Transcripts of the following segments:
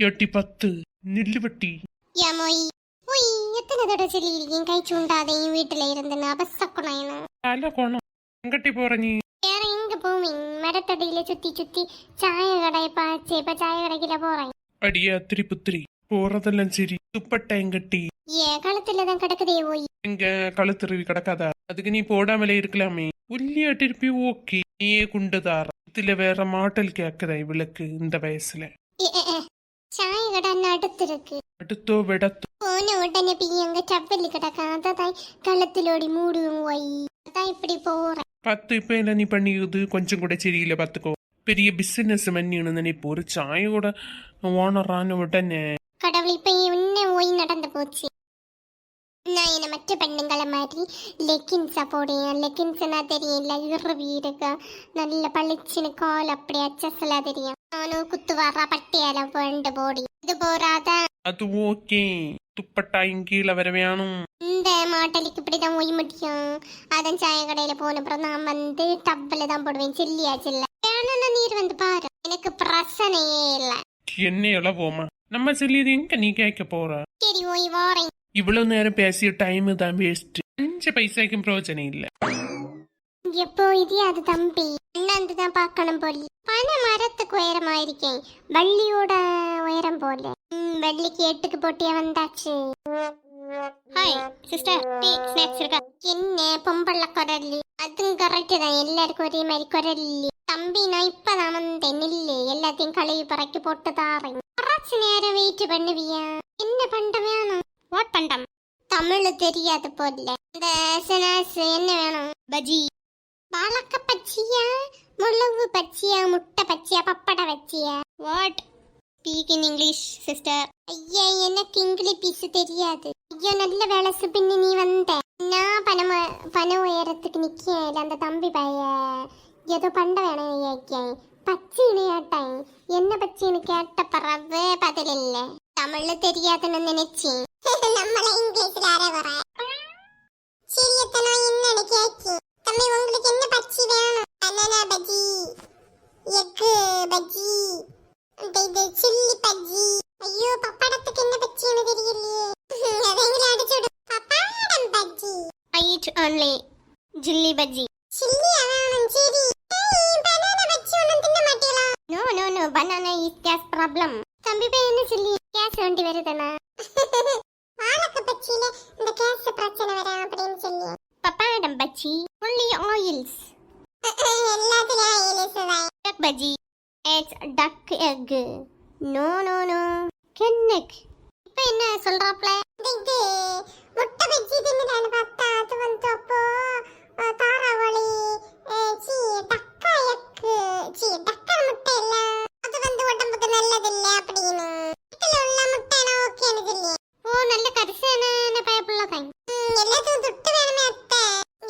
எட்டி 10 நில்லுவட்டி. ஏமோய் ஓய் எத்தனை தடவை சொல்லியிருக்கேன் கை சூண்டாதையும் வீட்டுல இருந்து அபசக்குனாயினா தலை கோணம். எங்கட்டி போற நீ? வேற எங்க போவீங்க? மரத்தடியில சுத்தி சுத்தி சாய கடை பாச்சு இப்ப சாய கடைக்குல போறேன். அடியா திரி புத்திரி போறதெல்லாம் சரி, துப்பட்டா எங்கட்டி? ஏன் கழுத்துலதான் கிடக்குதே ஓய். எங்க கழுத்துருவி கிடக்காதா? அதுக்கு நீ போடாமலே இருக்கலாமே. உள்ளியாட்டி இருப்பி ஓகே. நீயே குண்டுதார இதுல வேற மாட்டல் கேக்குதா இவளுக்கு இந்த வயசுல? சாய கடை அடுத்து இருக்கு. அடுத்தோ விடத்தோ போன உடனே பியங்க சப்பல்லி கிடக்கா அதான் கழுத்திலோடி மூடுவோம் ஓய். அதான் இப்படி போறேன். 10 இப்ப என்ன நீ பண்ணியுது? கொஞ்சம் கூட சரியில்லை பாத்துக்கோ. பெரிய பிசினஸ் மன்னின்னு நினைப்பு. ஒரு சாயோட ஓனரான உடனே கடவுள் இப்ப என்ன ஓய் நடந்து போச்சு. நான் என்ன மற்ற பெண்ணுங்களை மாதிரி லெக்கின்ஸா போடுவேன். லெக்கின்ஸ்னா தெரியல இறுவி இருக்க நல்ல பளிச்சுன்னு கால் அப்படி அச்சசலா தெரியும். நானும் குத்து வர பட்டியால போண்டு போடி இது போறாதா? அது ஓகே. துப்பட்டாயும் கீழே வர வேணும். இந்த மாட்டலுக்கு இப்படிதான் ஓய் முடியும். அதன் சாய கடையில போன அப்புறம் நான் வந்து டப்பில தான் போடுவேன். சில்லியாச்சு வேணும்னா நீர் வந்து பாரு. எனக்கு பிரச்சனையே இல்ல. என்ன இளவோமா நம்ம சொல்லியது எங்க நீ கேட்க போற? சரி ஓய் வாரேன். இவ்வளவு நேரம் பேசிய டைம் தான் வேஸ்ட். 5 பைசாக்கும் பிரயோஜனம் இல்ல. எப்போ இது அது தம்பி அண்ணாந்து தான் பார்க்கணும் போல. பனை மரத்துக்கு உயரமா இருக்கேன், வள்ளியோட உயரம் போல. வள்ளிக்கு 8க்கு போட்டியா வந்தாச்சு. ஹாய் சிஸ்டர், டீ ஸ்நாக்ஸ் இருக்கா? என்ன பொம்பள குரல்? அதுவும் கரெக்ட் தான், எல்லாருக்கும் ஒரே மாதிரி குரல். தம்பி நான் இப்பதான் வந்தேன், நில்லு. எல்லாத்தையும் கழுவி பறக்கி போட்டு தாரேன். குறைச்சு நேரம் வெயிட் பண்ணுவியா? என்ன பண்ட வேணும்? வாட் பண்டம்? தமிழ் தெரியாது போல. இந்த ஸ்நாக்ஸ் என்ன வேணும்? பஜ்ஜி. வாழக்க பச்சியா, முளவு பச்சியா, முட்டை பச்சியா, பப்பட பச்சியா? What? Speak in English sister. ஐயா எனக்கு இங்கிலீஷ் தெரியாது. ஐயோ நல்ல வேலை சுபின்னு நீ வந்த. நான் பண உயரத்துக்கு நிக்கேன். அந்த தம்பி பைய ஏதோ பண்ட வேணும் கேட்கேன். பச்சின்னு கேட்டேன். என்ன பச்சின்னு கேட்ட பிறகு பதில் இல்ல. தமிழ்ல தெரியாதுன்னு நினைச்சேன். நம்மள இங்கிலீஷ்ல வர சரியத்தனா என்னன்னு கேட்கேன். தம்பி உங்களுக்கு என்ன பச்சி வேணும்? பனானா பஜ்ஜி, எக் பஜ்ஜி, இது சில்லி பஜ்ஜி. ஐயோ பப்படத்துக்கு என்ன பச்சின்னு தெரியலையே. அதெங்களை அடிச்சுடு. Pappadam bajji. I eat only chilli bajji. Chilli வேணும் சரி. பனானா பஜ்ஜி ஒன்னும் தின்ன மாட்டீங்களா? No no no, banana is gas problem. தம்பி பே என்ன சில்லி கேஸ் வண்டி வருதுனா? வாழக்க பச்சில இந்த கேஸ் பிரச்சனை வர அப்படின்னு சொல்லி. Pappadam bajji only oils. எல்லாத்துலயும் oils தான். duck bajji, it's duck egg. no no no, கென்னக். இப்ப என்ன சொல்றாப்ல? இது முட்டை பஜ்ஜி தின்னுதானே பார்த்தா அது வந்து அப்போ தாராவளி சி டக்கா எக் சி டக்கா முட்டை இல்ல அது வந்து உடம்புக்கு நல்லது இல்ல அப்படின்னு. இதுல உள்ள முட்டைனா ஓகேன்னு சொல்லி. ஓ நல்ல கரிசன பயப்புள்ள கை. எல்லாத்துக்கும் துட்டு வேணுமே அத்தை.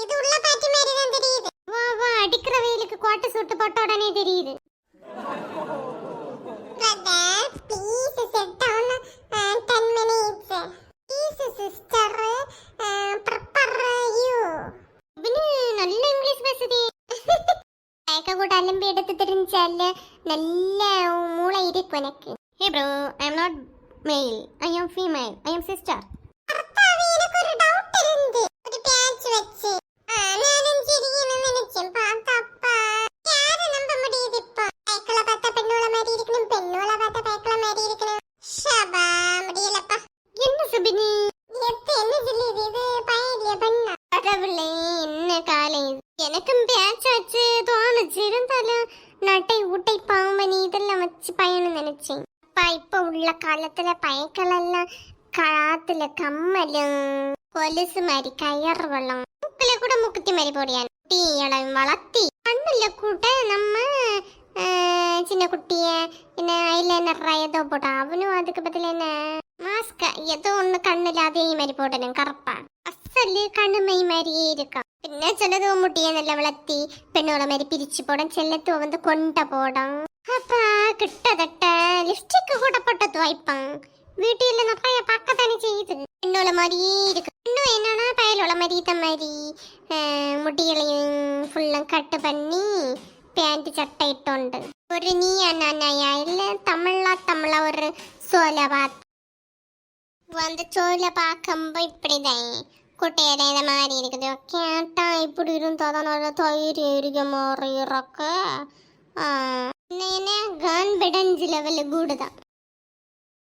இது உள்ள பாட்டி மாதிரி தான் தெரியுது. வா வா, அடிக்கிற வெயிலுக்கு கோட்டை சுட்டு போட்ட உடனே தெரியுது. Brother, please sit down 10 minutes. Please sister, prepare you. இவனு நல்ல இங்கிலீஷ் பேசுதே. கேட்க கூட அலம்பி எடுத்து தெரிஞ்சால நல்ல மூளை இருக்கு எனக்கு. Hey bro, I am not male. I am female. I am sister. அப்பாவே எனக்கு ஒரு டவுட் இருந்து. ஒரு பேட்ச் வச்சு. நானும் சிரிக்கணும்னு நினைச்சேன். பார்த்தப்பா யாரை நம்ப முடியுது இப்போ? பேக்கல பார்த்தா பெண்ணோட மாதிரி இருக்கணும், பெண்ணோட பார்த்தா பேக்கல மாதிரி இருக்கணும். ஷபா முடியலப்பா. என்ன சுபினி எப்ப என்ன சொல்லியது? இது பையலிய பண்ணா கடவுளே என்ன காலை. எனக்கும் பேட்ச் வச்சு தோணுச்சு. இருந்தாலும் நட்டை ஊட்டை பாம்பனி இதெல்லாம் வச்சு பையனு நினைச்சேன். அப்பா இப்ப உள்ள காலத்துல பயக்கள் எல்லாம் காத்துல கம்மலும் கொலுசு மாதிரி கயர் வளம் மூக்குல கூட முக்குத்தி மாதிரி போடியான். குட்டிகளை வளர்த்தி கண்ணுல கூட நம்ம சின்ன குட்டிய என்ன ஐலைனர் ஏதோ போட்டான். அவனும் அதுக்கு பதில் என்ன மாஸ்க ஏதோ ஒண்ணு கண்ணுல அதே மாதிரி போடணும் கருப்பா. அசல்லு கண்ணுமை மாதிரியே இருக்கான். പിന്നെ ചിലത് മുട്ടിയെ നല്ല വളർത്തി പെണ്ണോളെ മാതിരി പിരിച്ചു പോടാൻ ചെല്ലത്തോ വന്ന് കൊണ്ട പോടാം. അപ്പ കിട്ടതട്ട ലിപ്സ്റ്റിക് കൂടെ പൊട്ടത്തു വായ്പാ വീട്ടിൽ നിറയെ പക്കത്താണ് ചെയ്ത് പെണ്ണോളെ മാതിരിയേ ഇരിക്കും. പെണ്ണു എന്നാണ് പയലോളെ മാതിരി மாதிரி മുടികളെയും ഫുള്ളും കട്ട് പണി பேண்ட் சட்டை இட்டோண்டு ஒரு நீ அண்ணாயா இல்ல தமிழா ஒரு சோலை அந்த சோலை பார்க்கும்போது இப்படிதான் குட்டையில இந்த மாதிரி இருக்குது கேட்டா இப்படி இருந்தாதான் நல்ல தைரியம் இருக்க மாதிரி இருக்கு என்ன கான்பிடன்ஸ் லெவல் கூடுதான்